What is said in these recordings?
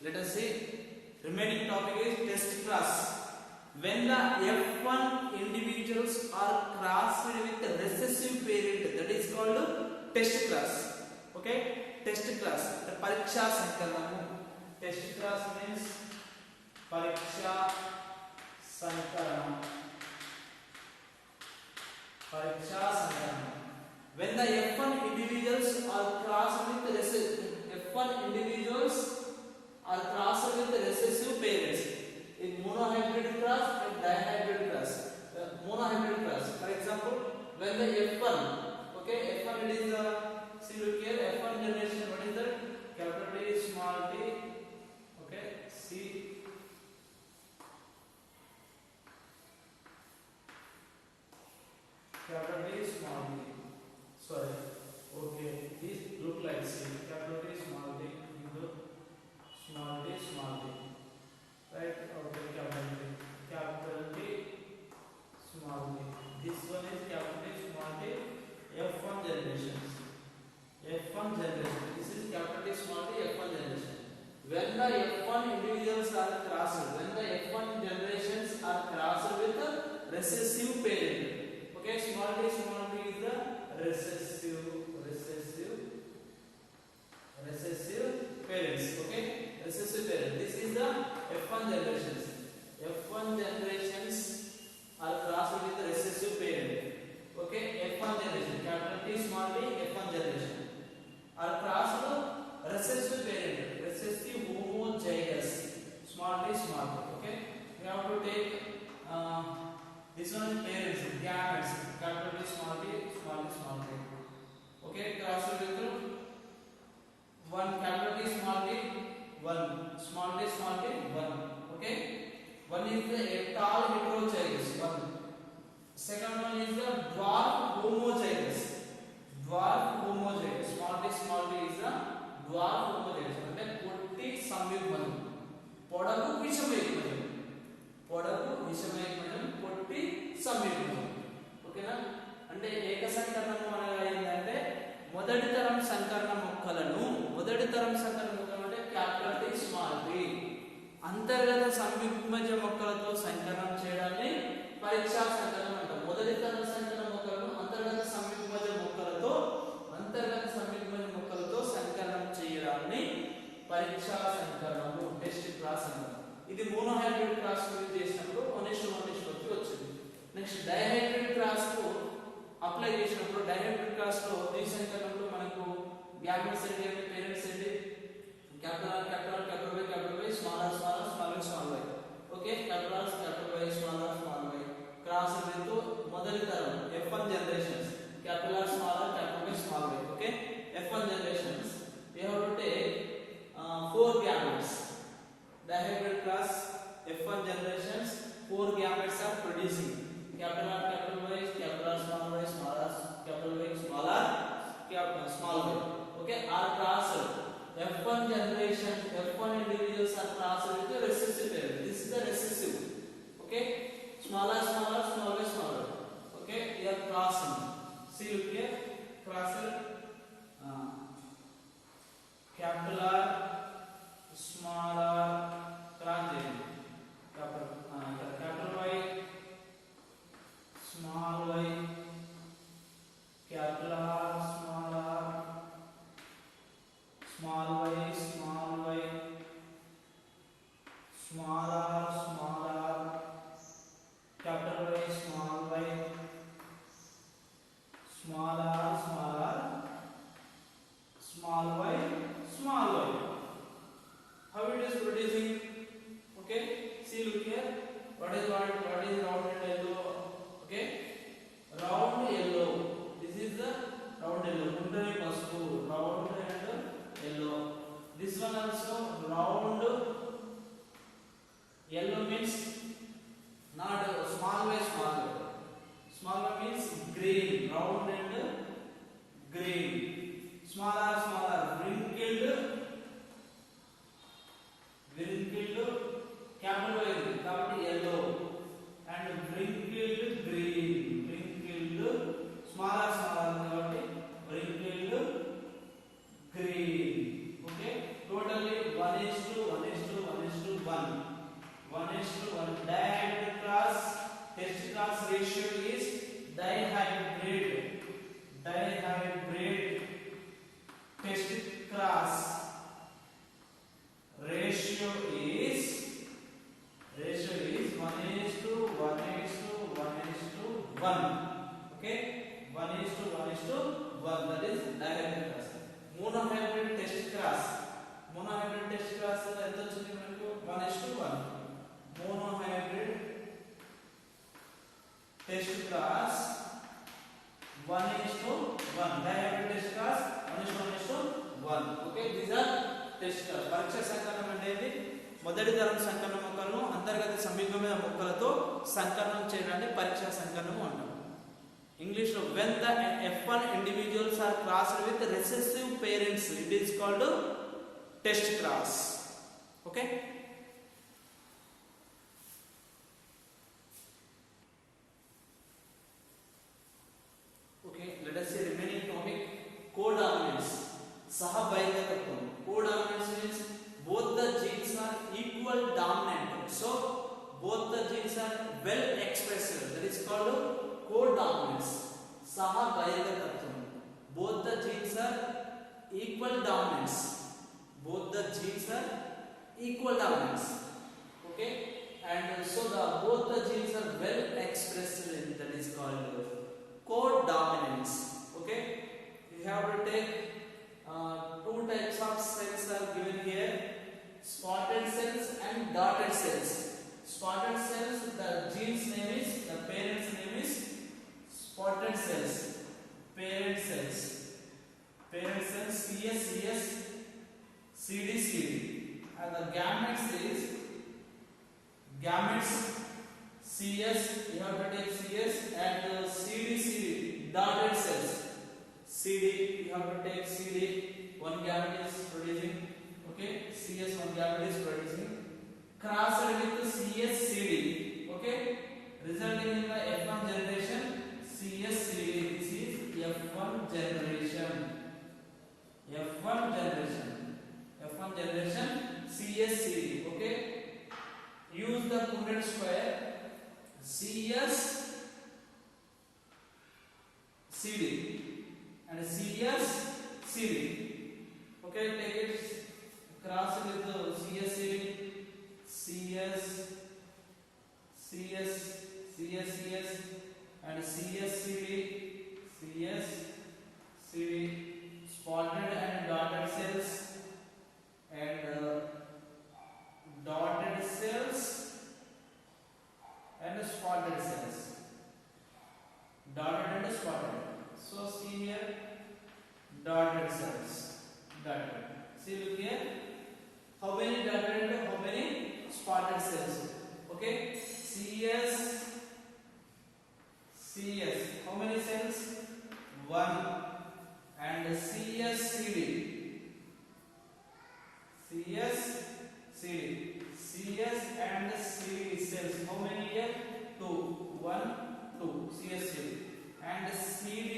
Let us see. Remaining topic is test class. When the F1 individuals are crossed with the recessive parent, that is called test class. Okay, test class. The pariksha sankaranamu. Test class means pariksha sankaranam. Pariksha sankaranam. When the F1 individuals are crossed with the F1 individuals are crossed with the recessive parents in monohybrid cross and dihybrid cross. Monohybrid cross, for example, when the F1, okay, F1 it is see look here, F1 generation, what is that? Capital T, small t, okay, C, capital T, small t, sorry, okay, these look like C, capital T, small t, into small t, right? Okay, capital T, small t. This one is capital T, small t, F1 generations. F1 generation. This is capital T, small t, F1 generation. When the F1 individuals are crossed, when the F1 generations are crossed with the recessive parent. Okay, small t is the recessive parents. Okay, recessive parent. This is the F1 generations. F1 generations are crossed with the recessive parent. Okay, F1 generation, capital T, small t, F1 generation are crossed recessive parent, recessive homozygous, small t, small t. Okay, we have to take this one is parents, gametes, capital T, small t, small t, small t. Okay, crossed with one capital T, small t, one small t, one. Okay, one is the tall heterozygous, one. Second one is the dwarf homozygous. Dwarf homozygous, small t is the dwarf homozygous. అంటే పొట్టి సంయుగ్మనం, పొడవు విషమయుగ్మనం, పొట్టి సంయుగ్మనం. ఓకేనా? అంటే ఏక సంకరణం అనగా ఏంటంటే మొదటి తరం సంకరణ మొక్కలను అంటే క్యాపిటల్ T, స్మాల్ t అంతర్గత సంయుగ్మజ మొక్కలతో సంకరణం చేయడాన్ని పరీక్షా సంకరణం అంటారు. మొదటి తరం సంకరణ మొక్కలను అంతర్గత సంయుగ్మజ మొక్కలతో సంకరణం చేయడాన్ని పరీక్షా సంకరణము, టెస్ట్ క్లాస్ అంటారు. ఇది మోనోహైబ్రిడ్ క్రాస్ గురించి చేసినప్పుడు 1:1 వచ్చింది. నెక్స్ట్ డైహైబ్రిడ్ క్రాస్ కు అప్లై చేసినప్పుడు డైహైబ్రిడ్ క్రాస్ లో ఈ సంకరణంలో మనకు గ్యామెట్స్ ఏంటి, పేరెంట్స్ ఏంటి, capital R, capital Y, small r, small y. Okay, capital R, capital Y, small r, small y. Cross into మొదటి తరం F1 generations, capital R, capital Y, small y. Okay, F1 generations. We have to take 4 gametes. Dihybrid class F1 generations, 4 gametes are producing. Capital R, capital Y, capital R, small y, capital Y, small r, small y. Okay, R crossed. F1 generation, F1 individuals are crossed with the recessive parent. This is the recessive. Okay, small y, small y. Okay, here crossing. See look here, crossing. Capital R, small r, crossing. Capital Y, small y, capital R, small r, small y, small r, capital Y, small y, small r, small y, small y. How it is producing? Okay, see look here. What is round and yellow? Okay, round yellow. This is the round yellow. Kuntari pasupu, round and yellow. This one also round yellow means not small y. Small y means green, round and green. Small r, wrinkled, capital Y, capital yellow, and wrinkled green, small r, wrinkled green. Okay, totally 1:1. cross ratio is 1:1:1. Okay, 1:1:1, that is dihybrid cross. Monohybrid test cross ఎంత వచ్చింది మనకు? 1:1. Monohybrid test cross 1:1. Dihybrid test cross 1:1:1. Okay, these are test cross. పరీక్ష సంకలనం అంటే మొదటి తరం సంకలన మొక్కలను అంతర్గత సమీకరణ మొక్కలతో సంకలనం చేయడాన్ని పరీక్ష సంకలనం అంటారు. ఇంగ్లీష్ లో when the F1 individuals are crossed with recessive parents, it is called test cross. Okay, let us see remaining topic, codominance. Sahabhayakatvam. Codominance means both the genes are equal dominant, so both the genes are well expressed, that is called codominance. Sahabhayakatvam. Both the genes are equal dominance. Both the genes are equal dominance. Okay, and so both the genes are well expressed, that is called codominance. Okay, you have to take two types of cells are given here, spotted cells and dotted cells. Spotted cells, the gene's name is, the parent's name is spotted cells. Parent cells CS, CS, CD, CD, and the gametes is gametes CS, you have to take CS, and CD, CD, dotted cells. CD, you have to take CD, one gamete is producing, okay, CS, one gamete is producing, crossed with CS, CD, okay, resulting in the F1 generation, CS, CD. This is F1 generation, CS, CD, okay. Use the Punnett square, CS, CD and CS, CD. Okay, take it, cross it with the CS, CD, CS, CS, CS, CS, and CS, CD, CS, CD, spotted and dotted cells, and dotted cells and spotted cells. Dotted and spotted. So see here, dotted cells. Dotted. See look here. How many dotted and how many spotted cells? Okay. CS. CS. How many cells? 1. And CS, CD. CS, CD. CS and CD cells. How many here? 2. 1, 2. CS, CD. And CD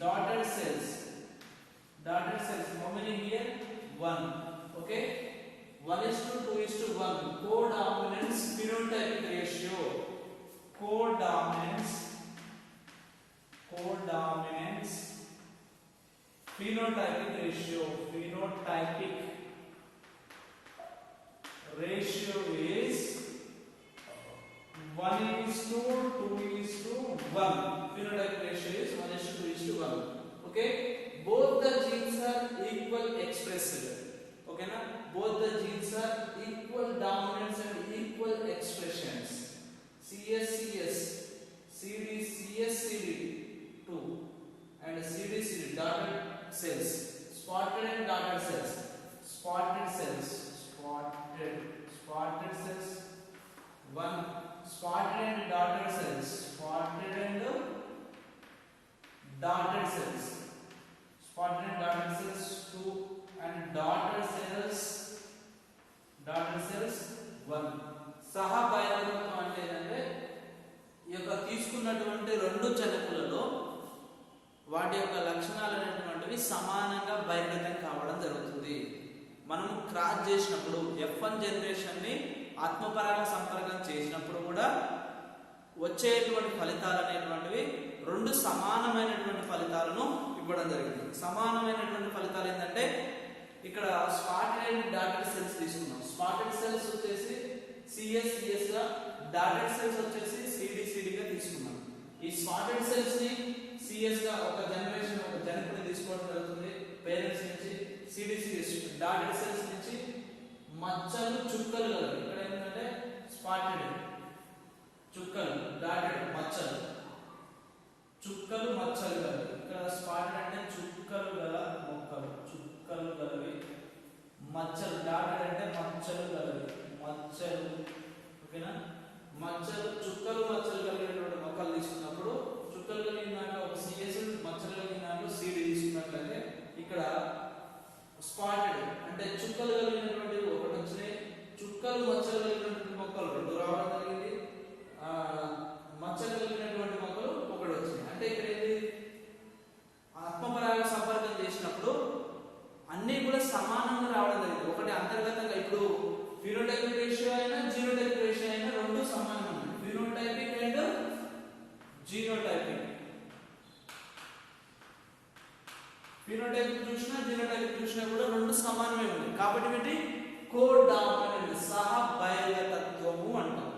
dotted cells. Dotted cells. How many here? 1. Okay. 1:2:1. Codominance phenotypic ratio. Codominance phenotypic ratio. Phenotypic ratio is 1:2:1. Phenotypic ratio is 1:2:1. Okay, both the genes are equal expressed. Okay na, both the genes are equal dominance and equal expressions. CS, CS, CD, CS, CD 2, and CD, CD dotted cells, spotted and dotted cells, spotted cells, spotted cells 1, spotted and dotted cells, spotted and dotted cells, spotted and dotted cells 2, and dotted cells 1. సహబైరవత్వం అంటే ఏంటంటే ఈ యొక్క తీసుకున్నటువంటి రెండు జనకులలో వాటి యొక్క లక్షణాలు అనేటువంటివి సమానంగా బహిర్గతం కావడం జరుగుతుంది. మనం క్రాస్ చేసినప్పుడు F1 జనరేషన్ని ఆత్మపరాగ సంపర్కం చేసినప్పుడు కూడా వచ్చేటువంటి ఫలితాలు అనేటువంటివి రెండు సమానమైనటువంటి ఫలితాలను ఇవ్వడం జరిగింది. సమానమైనటువంటి ఫలితాలు ఏంటంటే ఇక్కడ స్పాటెడ్ అండ్ డాటెడ్ సెల్స్ తీసుకున్నాం. స్పాటెడ్ సెల్స్ వచ్చేసి సిఎస్ గా, డాటెడ్ సెల్స్ వచ్చేసి సిడి గా తీసుకున్నాం. ఈ స్పాటెడ్ సెల్స్ ని సిఎస్ గా ఒక జనకుని తీసుకోవడం జరుగుతుంది పేరెంట్స్ నుంచి. సిడి డాటెడ్ సెల్స్ నుంచి మచ్చలు చుక్కలు కలవి. ఇక్కడ ఏంటంటే స్పాటెడ్ చుక్కలు, డాటెడ్ మచ్చలు, చుక్కలు మచ్చలు కలవి. ఇక్కడ స్పాటెడ్ అంటే చుక్కలు గల మొక్కలు, చుక్కలు గలవి. మచ్చలు, డాటెడ్ అంటే మచ్చలు గలవి, మచ్చలు. ఓకేనా, మచ్చలు, చుక్కలు మచ్చలు కలిగినటువంటి మొక్కలు తీసుకున్నప్పుడు చుక్కలు కలిగిన దాంట్లో ఒక సిఎస్, మచ్చలు కలిగిన దాంట్లో సిడి తీసుకున్నట్లయితే ఇక్కడ స్పాటెడ్ అంటే చుక్కలు కలిగినటువంటి ఒకటి వచ్చినాయి, చుక్కలు మచ్చలు కలిగినటువంటి మొక్కలు 2 రావడం జరిగింది, మచ్చలు కలిగినటువంటి మొక్కలు 1 వచ్చినాయి. అంటే ఇక్కడ ఏంటి, ఆత్మపరాగ సంపర్కం చేసినప్పుడు అన్ని కూడా సమానంగా రావడం జరిగింది. ఒకటి అంతర్గతంగా, ఇప్పుడు ఫినోటైపిక్ రేషియో అయినా జీనోటైపిక్ రేషియో అయినా 2 సమానంగా ఉన్నాయి. ఫినోటైపిక్ అండ్ జీనోటైపిక్, ఫినోటైపిక్ చూసినా జీనోటైపిక్ చూసినా కూడా 2 సమానమే ఉన్నాయి. కాబట్టి ఏంటి, కోడామినెంట్, సహబహిర్గతత్వము అంటాం.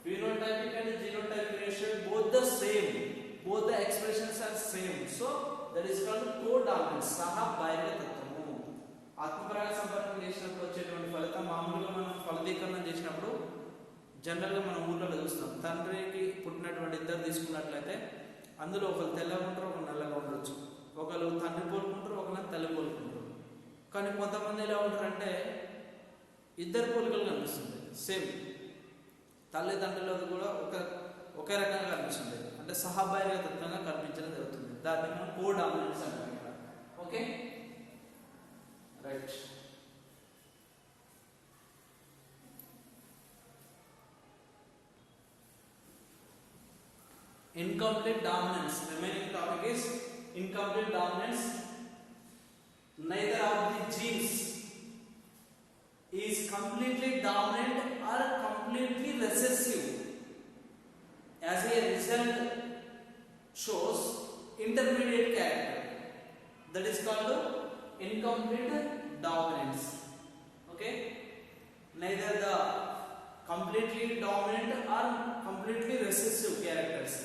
Phenotypic and genotypic ratio both the same, both the expressions are same, so that is called కోడామినెంట్, సహబహిర్గతత్వము. ఆత్మపరాగ సంపర్కం చేసినప్పుడు వచ్చేటువంటి ఫలితం మామూలుగా మనం ఫలదీకరణం చేసినప్పుడు జనరల్గా మనం ఊళ్ళో చూస్తాం. తండ్రికి పుట్టినటువంటి 2 తీసుకున్నట్లయితే అందులో ఒకరు తెల్లగా ఉంటారు, ఒకరు నల్లగా ఉండొచ్చు. ఒకరు తండ్రి పోలుకుంటారు, ఒకరు తల్లి పోలుకుంటారు. కానీ కొంతమంది ఎలా ఉంటారంటే 2 పోలికలు కనిపిస్తుంది, సేమ్ తల్లిదండ్రులకు కూడా ఒకే రకంగా కనిపిస్తుంది. అంటే సహబహిర్గతత్వంగా కనిపించడం జరుగుతుంది. దాన్ని మనం కోడామినెన్స్ అంటాం. Okay, right. Incomplete dominance. Remaining topic is incomplete dominance. Neither of the genes is completely dominant or completely recessive. As a result, shows intermediate character. That is called incomplete dominance. Okay. Neither the completely dominant or completely recessive characters.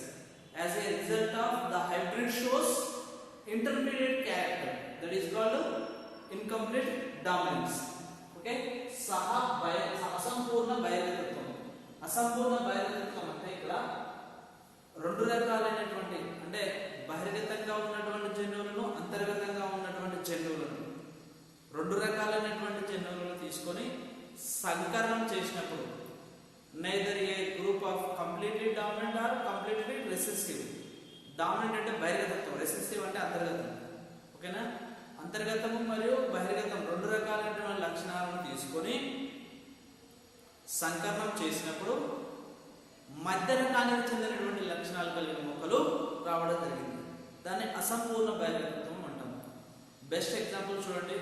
As a result of the hybrid shows intermediate character, that is called incomplete dominance. Okay, అసంపూర్ణ బహిర్గతత్వం. అసంపూర్ణ బహిర్గతత్వం అంటే ఇక్కడ 2 రకాలైనటువంటి, అంటే బహిర్గతంగా ఉన్నటువంటి జన్యువులను, అంతర్గతంగా ఉన్నటువంటి జన్యువులను, 2 రకాలైనటువంటి జన్యువులను తీసుకొని సంకరణం చేసినప్పుడు neither a group of completely dominant or completely recessive. Dominant అంటే బహిర్గతత్వం, రెసెసివ్ అంటే అంతర్గతం. ఓకేనా, అంతర్గతము మరియు బహిర్గతం 2 రకాలైనటువంటి లక్షణాలను తీసుకొని సంకరణం చేసినప్పుడు మధ్య రకానికి చెందినటువంటి లక్షణాలు కలిగిన మొక్కలు రావడం జరిగింది. దాన్ని అసంపూర్ణ బహిర్గతత్వం అంటాం. బెస్ట్ ఎగ్జాంపుల్ చూడండి,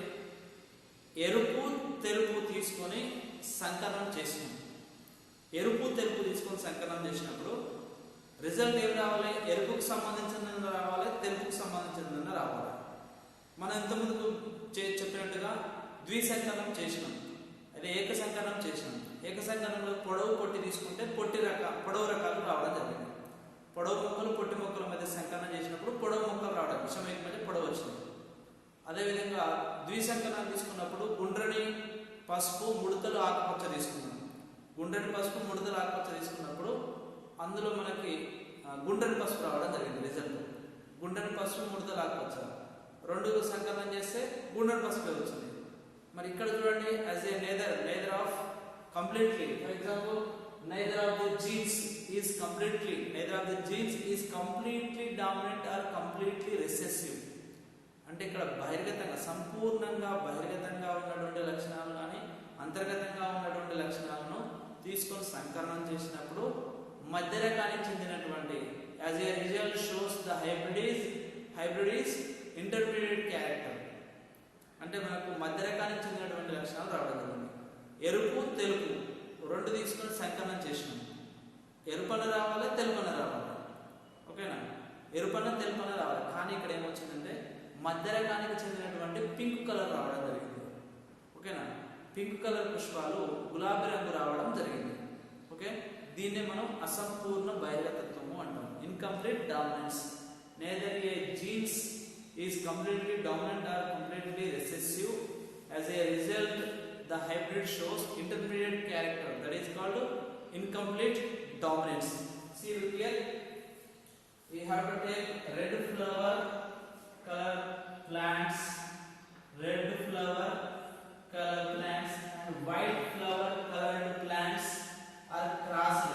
ఎరుపు తెలుపు తీసుకొని సంకరణం చేసినాం. ఎరుపు తెలుపు తీసుకొని సంకలనం చేసినప్పుడు రిజల్ట్ ఏం రావాలి, ఎరుపుకు సంబంధించిన రావాలి, తెలుపుకు సంబంధించిన రావాలి. మనం ఇంతకుముందు చెప్పినట్టుగా ద్విసంకలనం చేసినాం, అదే ఏకసంకలనం చేసినాం. ఏకసంకలనంలో పొడవు పొట్టి తీసుకుంటే పొడవు రకాలు రావడం జరిగింది. పొడవు మొక్కలు పొట్టి మొక్కల మధ్య సంకలనం చేసినప్పుడు పొడవు మొక్కలు రావడం, విషమేక మధ్య పొడవు వచ్చింది. అదేవిధంగా ద్విసంకలనం తీసుకున్నప్పుడు గుండ్రని పసుపు ముడతలు ఆకుపచ్చ తీసుకున్నాం. గుండ్రని పసుపు ముడతలు ఆకుపచ్చ తీసుకున్నప్పుడు అందులో మనకి గుండ్రని పసుపు రావడం జరిగింది. రిజల్ట్ గుండ్రని పసుపు ముడతలు ఆకుపచ్చ, 2 సంకలనం చేస్తే గుండ్రని పసుపు వచ్చింది. మరి ఇక్కడ చూడండి, as a neither of completely, for example, neither of the genes is completely dominant or completely recessive. అంటే ఇక్కడ బహిర్గతంగా, సంపూర్ణంగా బహిర్గతంగా ఉన్నటువంటి లక్షణాలు కానీ అంతర్గతంగా ఉన్నటువంటి లక్షణాలను తీసుకొని సంకలనం చేసినప్పుడు మధ్య రకానికి చెందినటువంటి, as a result shows the hybrid is intermediate character. అంటే మనకు మధ్య రకానికి చెందినటువంటి లక్షణాలు రావడం జరిగింది. ఎరుపు తెలుపు 2 తీసుకొని సంకలనం చేసినాం. ఎరుపన రావాలి, తెలుపన రావాలి. ఓకేనా, ఎరుపన తెలుపన రావాలి. కానీ ఇక్కడ ఏమొచ్చిందంటే మధ్య రకానికి చెందినటువంటి పింక్ కలర్ రావడం జరిగింది. ఓకేనా. పింక్ కలర్ పుష్పాలు గులాబీ రంగు రావడం జరిగింది. ఓకే, దీన్నే మనం అసంపూర్ణ బహిర్గతత్వము అంటాం. Incomplete dominance. Neither a genes is completely dominant or completely recessive. As a result, the hybrid shows intermediate character, that is called incomplete dominance. See look here, we have to take red flower color plants, red flower color plants and white flower colored plants are crossed.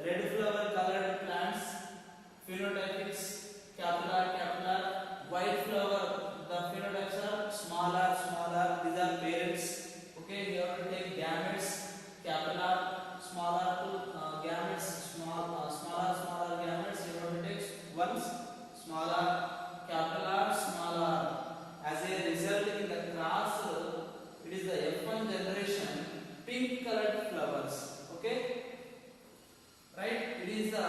Red flower colored plants phenotypes capillar, white flower the phenotypes are smaller, these are parents. Okay, you have to take gametes, capillar, smaller to gametes, smaller gametes. You have to take ones, smaller, capillar, smaller. As a result, in the class, it is the F1 generation, pink colored flowers. Okay, right? It is the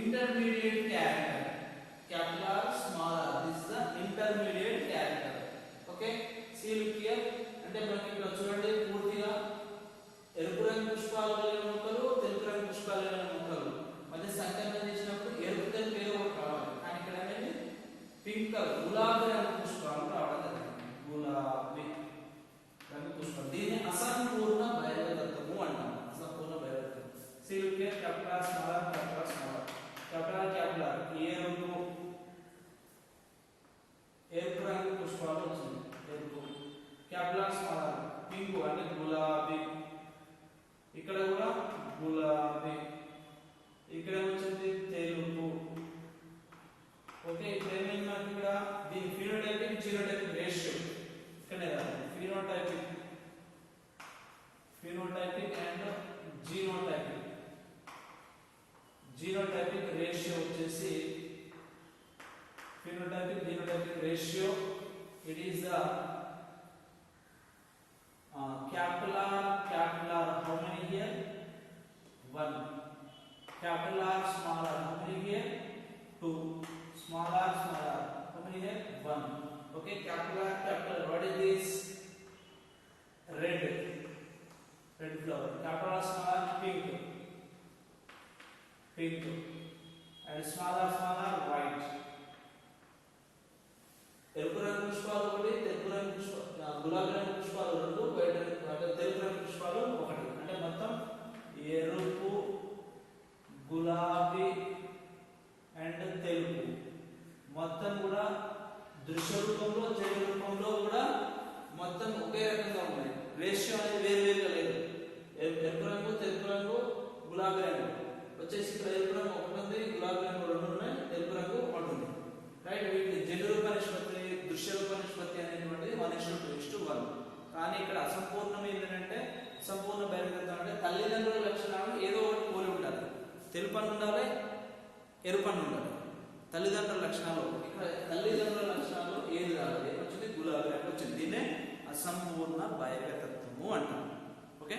intermediate character. Capillar, smaller. This is the intermediate character. Okay, see look here. అంటే మనకి ఇక్కడ చూడండి, పూర్తిగా ఎరుపు రంగు పుష్పాలు కలిగిన మొక్కలు, తెలుపు రంగు పుష్పాలు కలిగిన మొక్కలు మధ్య సంకలనం చేసినప్పుడు ఎరుపు తెలుపు ఏదో ఒకటి రావాలి. కానీ ఇక్కడ అనేది పింక్ కలర్ గులాబీ రంగు పుష్పాలు రావడం జరిగింది. గులాబీ రంగు పుష్పాలు. దీన్ని అసంపూర్ణ బహిర్గతత్వము అంటాం. అసంపూర్ణ బహిర్గతత్వం. See look here, capillar, smaller, capillar. ఎరుపు రంగు పుష్పాలు వచ్చింది. ఎరుపు క్యాప్లార్ స్మాలర్, పింక్ అంటే గులాబీ. ఇక్కడ కూడా గులాబీ. ఇక్కడ వచ్చింది తెలుపు. ఓకే, ఇప్పుడు ఏమైంది మనకి ఇక్కడ దీని ఫినోటైపిక్ జీనోటైపిక్ రేషియో ఇక్కడే రావాలి. ఫినోటైపిక్ అండ్ జీనోటైపిక్ రేషియో వచ్చేసి phenotypic genotypic ratio, it is the capillar, how many here? 1. Capillar, smaller, how many here? 2. Smaller, how many here? 1. Okay, capillar, what is this? Red flower. Capillar, smaller, pink, and smaller, white. ఎరుపు రంగు పుష్పాలు ఒకటి, తెలుపు రంగు గులాబీ రంగు పుష్పాలు 2, white తెలుపు రంగు పుష్పాలు 1. అంటే మొత్తం ఎరుపు, గులాబీ అండ్ తెలుపు మొత్తం కూడా దృశ్య రూపంలో, జైవ రూపంలో కూడా మొత్తం ఒకే రకంగా ఉన్నాయి. రేషియో అనేది వేరువేరుగా లేదు. ఎరుపు రంగు, తెలుపు రంగు, గులాబీ రంగు వచ్చేసి ఇక్కడ ఎరుపు రంగు 1 ఉంది, గులాబీ రంగు 2 ఉన్నాయి, తెలుపు రంగు 1 ఉంది. రైట్, వీటి జన్యు రూప నిష్పత్తి, దృశ్య రూప నిష్పత్తి అనేటువంటిది 1:2:1. కానీ ఇక్కడ అసంపూర్ణం ఏంటంటే, సంపూర్ణ బహిర్గతం అంటే తల్లిదండ్రుల లక్షణాలు ఏదో ఒకటి పోలి ఉండాలి. తెలుపు అని ఉండాలి, ఎరుపు అని ఉండాలి. తల్లిదండ్రుల లక్షణాలు ఇక్కడ తల్లిదండ్రుల లక్షణాలు ఏది రాలేదు, వచ్చింది గులాబీ రంగు వచ్చింది. దీన్నే అసంపూర్ణ బహిర్గతత్వము అంటాం. ఓకే.